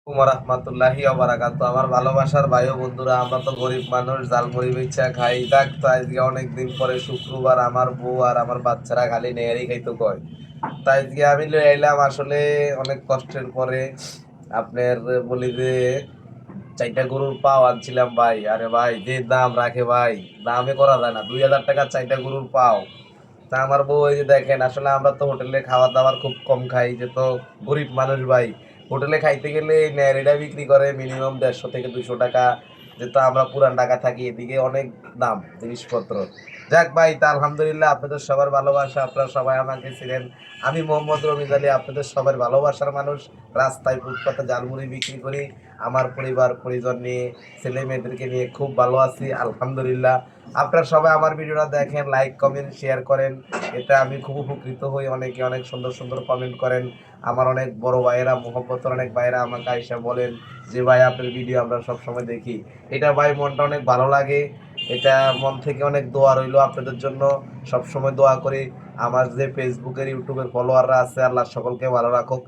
রাহমাতুল্লাহি ওয়া বারাকাতুহু। আমার ভালোবাসার ভাই ও বন্ধুরা, আমরা তো গরিব মানুষ, ঝালমুড়ি বেচা খাই। দেখ তো আজকে অনেকদিন পরে শুক্রবার, আমার বউ আর আমার বাচ্চারা খালি নেয়ারি খাইতে কয়। তাই আজকে আমি লই আইলাম আসলে অনেক কষ্টের পরে আপনার বলি যে ৪টা গরুর পাও আনছিলাম ভাই। আরে ভাই যে দাম রাখে ভাই, দামে করা যায় না। ২,০০০ টাকার ৪টা গরুর পাও। তা আমার বউ এই যে দেখেন, আসলে আমরা তো হোটেলে খাবার দাবার খুব কম খাই, যে তো গরিব মানুষ ভাই। হোটেলে খাইতে গেলে এই নেহারিটা বিক্রি করে মিনিমাম ১৫০ থেকে ২০০ টাকা, যেহেতু আমরা পুরান ঢাকা থাকি, এদিকে অনেক দাম জিনিসপত্র। যাক ভাই, তা আলহামদুলিল্লাহ, আপনাদের সবার ভালোবাসা, আপনারা সবাই আমাকে ছিলেন। আমি মোহাম্মদ রমিজ আলী, আপনাদের সবার ভালোবাসার মানুষ। রাস্তায় ফুটপাতে ঝালমুড়ি বিক্রি করি, আমার পরিবার পরিজন নিয়ে, ছেলে মেয়েদেরকে নিয়ে খুব ভালো আছি আলহামদুলিল্লাহ। আপনারা সবাই আমার ভিডিওটা দেখেন, লাইক কমেন্ট শেয়ার করেন, এতে আমি খুব উপকৃত হই। অনেকে অনেক সুন্দর সুন্দর কমেন্ট করেন। আমার অনেক বড় ভাইয়েরা, মহব্বতের অনেক ভাইয়েরা আমাকে আইসা বলেন যে ভাই আপনার ভিডিও আমরা সবসময় দেখি। এটা ভাই মনটা অনেক ভালো লাগে। এটা মন থেকে অনেক দোয়া রইলো আপনাদের জন্য। সবসময় দোয়া করি আমার যে ফেসবুকের ইউটিউবের ফলোয়াররা আছে, আল্লাহ সকলকে ভালো রাখুক।